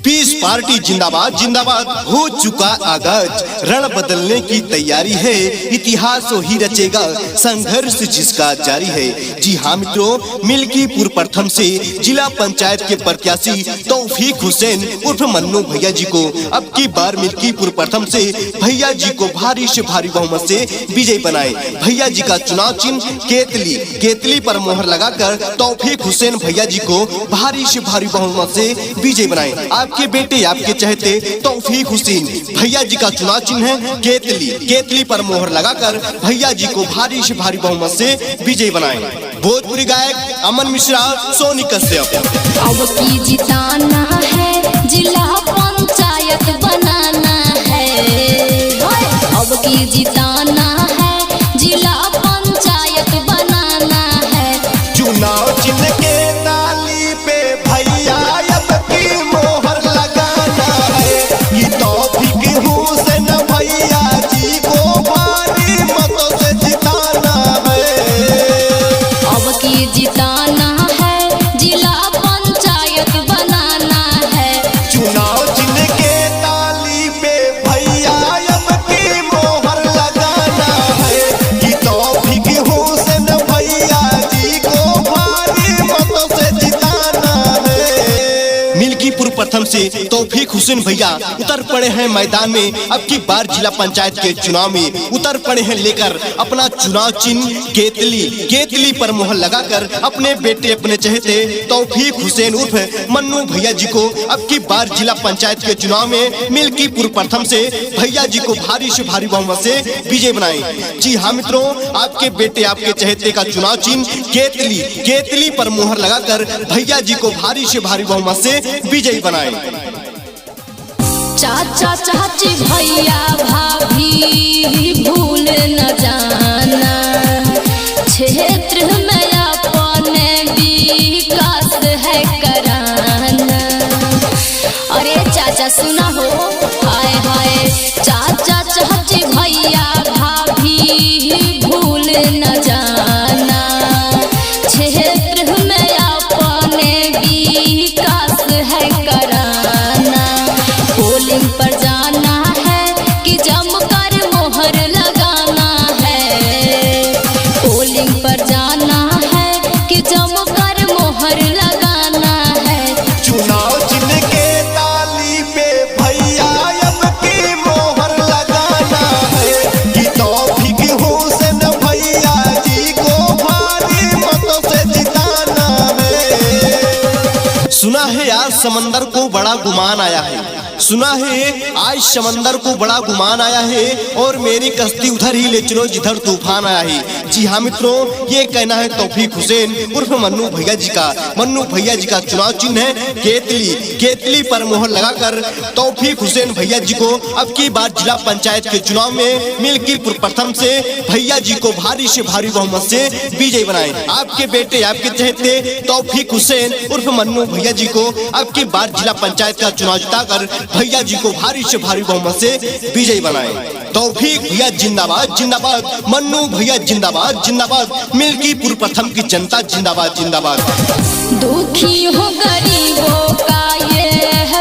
पीस party जिंदाबाद जिंदाबाद हो चुका आगाज, रण बदलने की तैयारी है, इतिहास ही रचेगा संघर्ष जिसका जारी है। जी हाँ मित्रों, मिल्कीपुर प्रथम से जिला पंचायत के प्रत्याशी तौफीक हुसैन उर्फ मन्नू भैया जी को अब की बार मिल्कीपुर प्रथम से भैया जी को भारी से भारी बहुमत से विजयी बनाए। भैया जी का चुनाव चिन्ह केतली, केतली पर मोहर लगाकर तौफीक हुसैन भैया जी को भारी से भारी बहुमत से विजयी बनाए। आपके बेटे आपके चहेते तौफीक हुसैन भैया जी का चुनाव चिन्ह है केतली, केतली पर मोहर लगाकर भैया जी को भारी से भारी बहुमत से विजयी बनाए। भोजपुरी गायक अमन मिश्रा, सोनी कश्यप। अब की जिताना है, जिला पंचायत बनाना है। अब की जिताना है, जिला पंचायत बनाना है। चुनाव चिन्ह के ताली पे भैया अब की मोहर लगाना है, ये तौफीक हुसैन भैया जी को भारी मतों से जिताना है। अब की जिताना है, जिला पंचायत बनाना है। चुनाव चिन्ह के ताली पे भैया अब की मोहर लगाना है, ये तौफीक हुसैन भैया जी को भारी मतों से जिताना है। मिल्कीपुर प्रथम से तौफीक हुसैन भैया उतर पड़े हैं मैदान में। अब की बार जिला पंचायत के चुनाव में उतर पड़े हैं लेकर अपना चुनाव चिन्ह केतली, केतली पर मोहर लगाकर अपने बेटे अपने चहेते तौफीक हुसैन उर्फ मन्नू भैया जी को अब की बार जिला पंचायत के चुनाव में मिल्कीपुर प्रथम से भैया जी को भारी से भारी बहुमत से विजय बनाए। जी हाँ मित्रों, आपके बेटे आपके चहेते का चुनाव चिन्ह केतली, केतली पर मोहर लगाकर भैया जी को भारी से भारी बहुमत से विजयी बनाए। चाचा चाची भैया भाभी भूल न जाना, क्षेत्र में अपने विकास है कराना। अरे चाचा सुना हो, हाय हाय चाचा चाची भैया भाभी भूल न जाना, क्षेत्र में अपने विकास है कराना। पोलिंग पर जाना है कि जमकर मोहर लगाना है। पोलिंग पर जाना है कि जमकर मोहर लगाना है। चुनाव चिन्ह के ताली पे भैया अब की मोहर लगाना है, कि तौफीक हुसैन भैया जी को भारी मतों से जिताना है। सुना है आज समंदर को बड़ा गुमान आया है, सुना है आज समंदर को बड़ा गुमान आया है, और मेरी कश्ती उधर ही ले चलो जिधर तूफान आया है। जी हाँ मित्रों, ये कहना है तौफीक हुसैन उर्फ मन्नू भैया जी का। मन्नू भैया जी का चुनाव चिन्ह है केतली, केतली पर मोहर लगाकर तौफीक हुसैन भैया जी को अब की बार जिला पंचायत के चुनाव में मिल्कीपुर प्रथम से भैया जी को भारी से भारी बहुमत से विजयी बनाए। आपके बेटे आपके चहेते तौफीक हुसैन उर्फ मन्नू भैया जी को अब की बार जिला पंचायत का चुनाव जिताकर भैया जी को भारी से भारी बहुमत से विजयी बनाए। तौफीक भैया जिंदाबाद जिंदाबाद, मन्नू भैया जिंदाबाद जिंदाबाद, मिल्कीपुर प्रथम की जनता जिंदाबाद जिंदाबाद। दुखी हो गरीबों का ये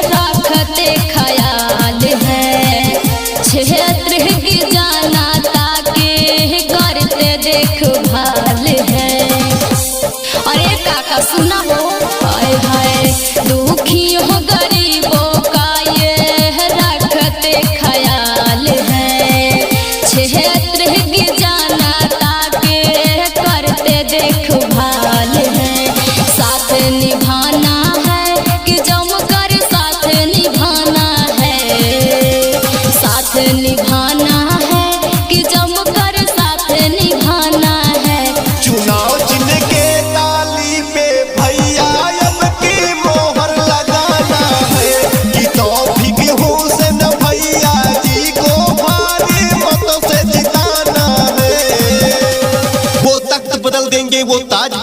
रखते ख्याल है, क्षेत्र की जनता के करते देखभाल है। अरे काका सुना हो, हाय हाय दुखी हो गरीबों का ये रखते ख्याल है, क्षेत्र की जनता के करते देखभाल है। साथ निभाना है कि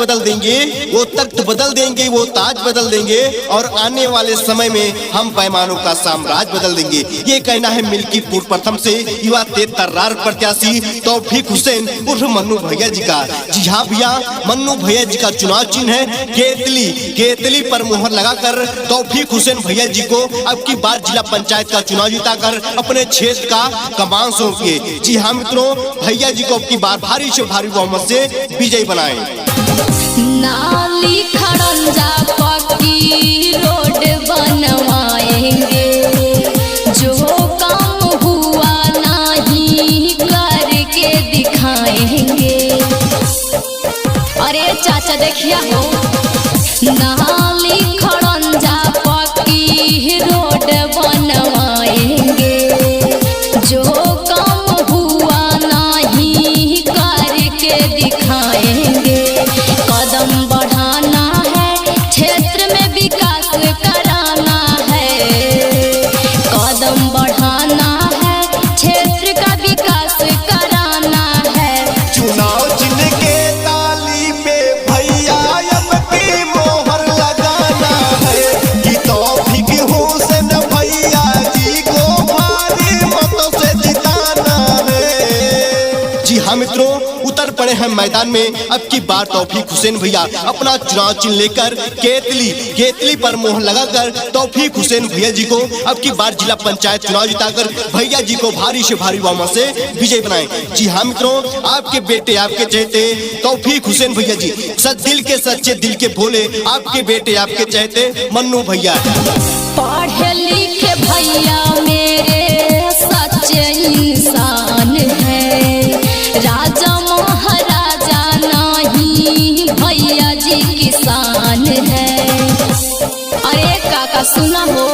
बदल देंगे, वो तख्त बदल देंगे, वो ताज बदल देंगे और आने वाले समय में हम पैमानों का साम्राज्य बदल देंगे। ये कहना है मिल्कीपुर प्रथम से युवा तेज तर्रार प्रत्याशी तौफीक हुसैन उर्फ मन्नू भैया जी का। जी हाँ भैया, मन्नू भैया जी का चुनाव चिन्ह है केतली। केतली पर मुहर लगाकर तौफीक हुसैन भैया जी को अब की बार जिला पंचायत का चुनाव जिताकर अपने क्षेत्र का कमान सौंपिए। जी हाँ मित्रों, भैया जी को अब की बार भारी से भारी बहुमत से विजयी बनाएं। नाली खड़ंजा पक्की रोड बनवाएंगे, जो काम हुआ नहीं करके दिखाएंगे। अरे चाचा देखिए हो, नाली खड़ंजा पक्की रोड बनवाएंगे, जो काम हुआ नहीं करके दिखाएंगे। कदम बढ़ाना है, क्षेत्र में विकास कराना है। कदम बढ़ाना है, क्षेत्र का विकास कराना है। चुनाव चिन्ह के ताली पे भैया अब की मोहर लगाना है कि तौफीक हुसैन भैया जी को भारी मतों से जिताना है। जी हाँ मित्रों, उतर पड़े हैं मैदान में अब की बार तौफीक हुसैन भैया अपना चुनाव चिन्ह लेकर केतली पर मोहर लगाकर तौफीक हुसैन भैया जी को अब की बार जिला पंचायत चुनाव जिताकर भैया जी को भारी से भारी बहुमत से विजयी बनाएं। जी हाँ मित्रों, आपके बेटे आपके चहेते तौफीक हुसैन भैया जी, दिल के सच्चे दिल के भोले आपके बेटे आपके चहेते मन्नू भैया। पढ़े लिखे भैया मेरे सच्चे इंसान है, राजा महाराजा नहीं भैया जी किसान है। अरे काका सुना हो,